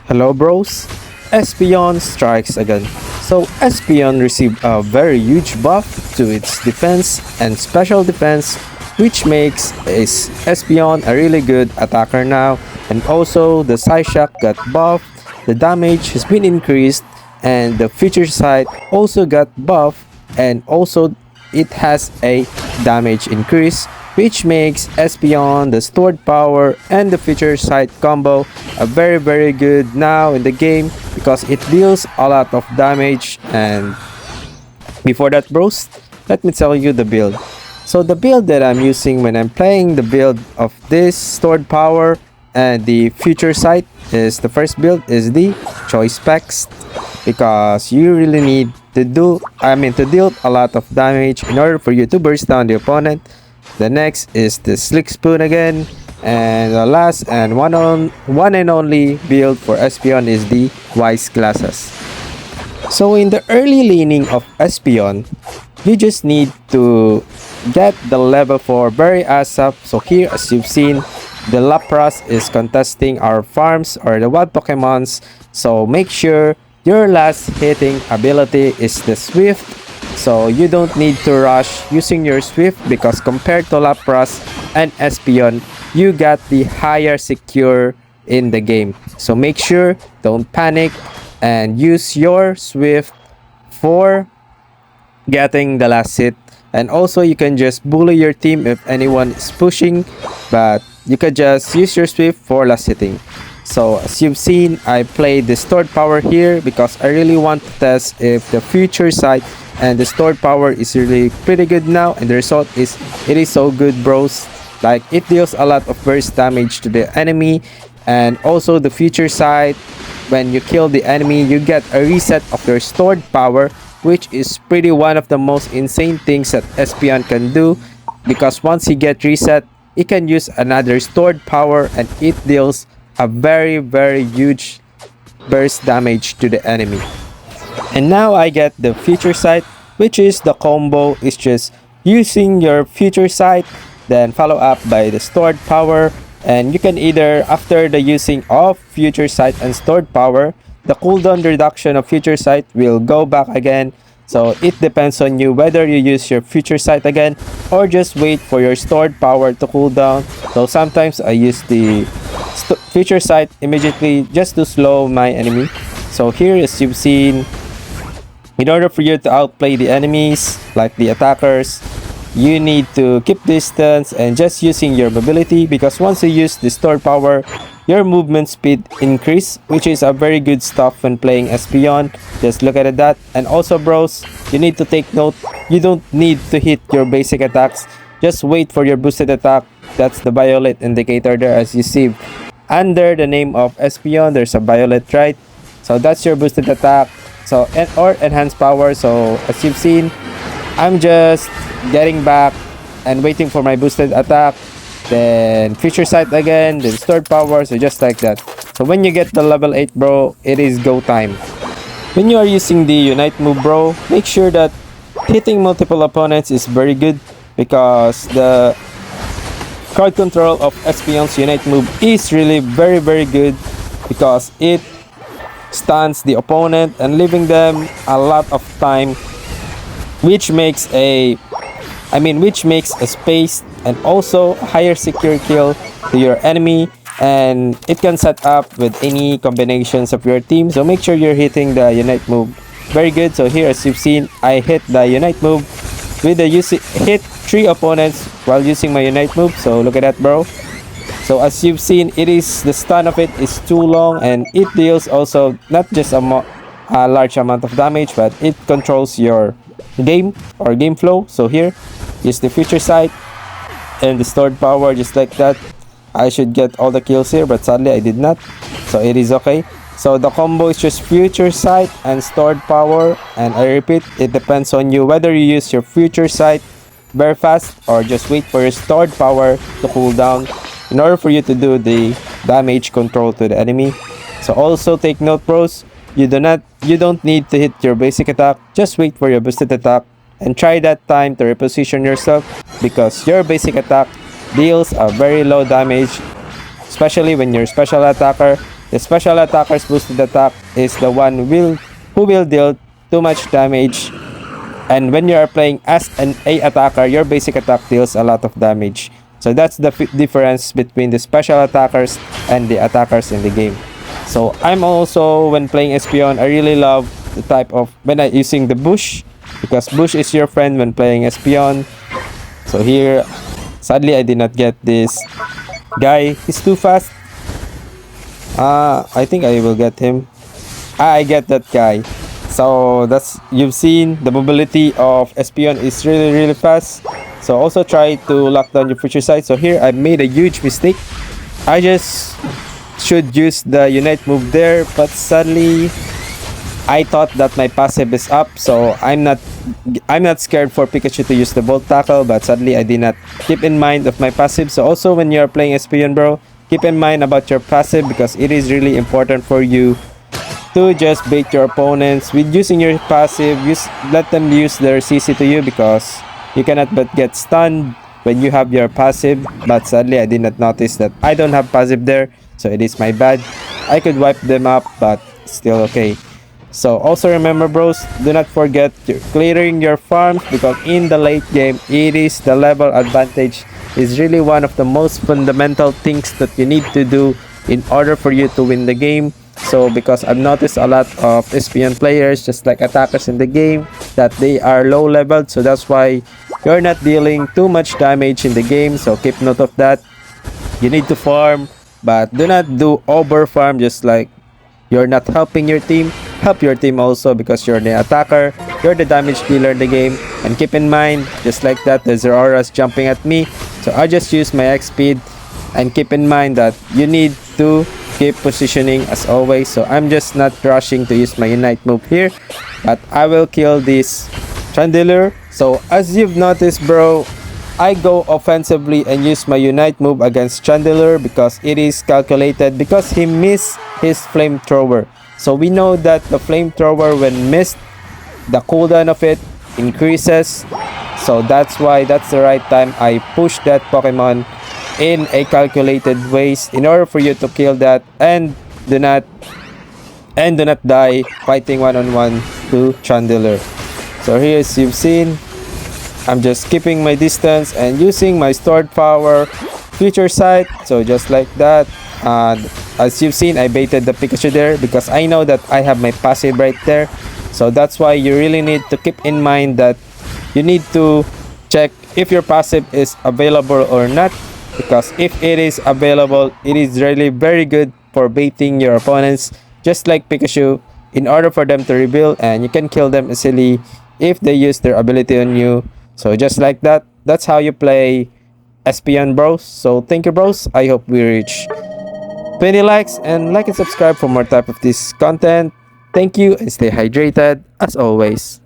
Hello bros, Espeon strikes again. So Espeon received a very huge buff to its defense and special defense, which makes Espeon a really good attacker now. And also the Psychic got buffed, the damage has been increased, and the future sight also got buffed, and also it has a damage increase, which makes Espeon, the stored power, and the future sight combo a very good now in the game because it deals a lot of damage. And before that bros, let me tell you the build. So the build that I'm using when I'm playing the build of this stored power and the future sight is the first build is the choice specs, because you really need to deal a lot of damage in order for you to burst down the opponent. The next is the Slick Spoon again, and the last and one and only build for Espeon is the Wise Glasses. So in the early laning of Espeon, you just need to get the level 4 very ASAP. So here, as you've seen, the Lapras is contesting our farms or the wild Pokemons. So make sure your last hitting ability is the Swift. So you don't need to rush using your Swift, because compared to Lapras and Espeon, you got the higher secure in the game. So make sure, don't panic, and use your Swift for getting the last hit. And also you can just bully your team if anyone is pushing, but you can just use your Swift for last hitting. So as you've seen, I played the stored power here because I really want to test if the future sight and the stored power is really pretty good now, and the result is it is so good bros. Like, it deals a lot of burst damage to the enemy, and also the future sight, when you kill the enemy you get a reset of your stored power, which is pretty one of the most insane things that Espeon can do, because once he get reset he can use another stored power and it deals a very huge burst damage to the enemy. And now I get the future sight, which is the combo is just using your future sight, then follow up by the stored power. And you can either, after the using of future sight and stored power, the cooldown reduction of future sight will go back again. So it depends on you whether you use your future sight again or just wait for your stored power to cool down. So sometimes I use the future sight immediately just to slow my enemy. So here, as you've seen, in order for you to outplay the enemies, like the attackers, you need to keep distance and just using your mobility, because once you use the stored power, your movement speed increase, which is a very good stuff when playing Espeon. Just look at that. And also bros, you need to take note, you don't need to hit your basic attacks, just wait for your boosted attack. That's the violet indicator there, as you see under the name of Espeon there's a violet, right? So that's your boosted attack, so or enhanced power. So as you've seen, I'm just getting back and waiting for my boosted attack, then future sight again, then stored power. So just like that. So when you get the level 8 bro, it is go time. When you are using the Unite move bro, make sure that hitting multiple opponents is very good, because the crowd control of Espeon's Unite move is really very good, because it stuns the opponent and leaving them a lot of time, which makes a space and also higher secure kill to your enemy, and it can set up with any combinations of your team. So make sure you're hitting the Unite move very good. So here, as you've seen, I hit the Unite move with the hit 3 opponents while using my Unite move. So look at that bro. So as you've seen, it is the stun of it is too long, and it deals also not just a large amount of damage, but it controls your game or game flow. So here, use the future sight and the stored power just like that. I should get all the kills here, but sadly I did not, so it is okay. So the combo is just future sight and stored power, and I repeat, it depends on you whether you use your future sight very fast or just wait for your stored power to cool down in order for you to do the damage control to the enemy. So also take note bros, you don't need to hit your basic attack, just wait for your boosted attack and try that time to reposition yourself, because your basic attack deals a very low damage, especially when you're special attacker. The special attacker's boosted attack is the one who will deal too much damage. And when you are playing as an A attacker, your basic attack deals a lot of damage. So that's the difference between the special attackers and the attackers in the game. So I'm also, when playing Espeon, I really love the type of, when I using the bush, because bush is your friend when playing Espeon. So here, sadly I did not get this guy. He's too fast. I think I will get him. I get that guy. So that's, you've seen the mobility of Espeon is really fast. So also try to lock down your future sight. So here I made a huge mistake. I just should use the Unite move there, but sadly I thought that my passive is up, so I'm not scared for Pikachu to use the Volt Tackle, but sadly I did not keep in mind of my passive. So also when you're playing Espeon, bro, keep in mind about your passive, because it is really important for you to just bait your opponents with using your passive. Let them use their CC to you, because you cannot but get stunned when you have your passive. But sadly I did not notice that I don't have passive there, so it is my bad. I could wipe them up, but still okay. So also remember, bros, do not forget clearing your farms, because in the late game, it is the level advantage is really one of the most fundamental things that you need to do in order for you to win the game. So because I've noticed a lot of Espeon players, just like attackers in the game, that they are low leveled, so that's why you're not dealing too much damage in the game. So keep note of that. You need to farm, but do not do over farm, just like you're not helping your team. Help your team also, because you're the attacker, you're the damage dealer in the game. And keep in mind, just like that, there's auras jumping at me, so I just use my X speed. And keep in mind that you need to keep positioning as always. So I'm just not rushing to use my Unite move here, but I will kill this Chandelure. So as you've noticed, bro, I go offensively and use my Unite move against Chandelure, because it is calculated, because he missed his flamethrower. So we know that the flamethrower, when missed, the cooldown of it increases. So that's why that's the right time I push that Pokemon in a calculated ways in order for you to kill that and do not die fighting one-on-one to Chandelure. So here, as you've seen, I'm just keeping my distance and using my stored power future sight. So just like that, as you've seen, I baited the Pikachu there because I know that I have my passive right there. So that's why you really need to keep in mind that you need to check if your passive is available or not, because if it is available, it is really very good for baiting your opponents, just like Pikachu, in order for them to rebuild, and you can kill them easily if they use their ability on you. So just like that, that's how you play Espeon, bros. So thank you, bros. I hope we reach 20 likes, and like and subscribe for more type of this content. Thank you and stay hydrated as always.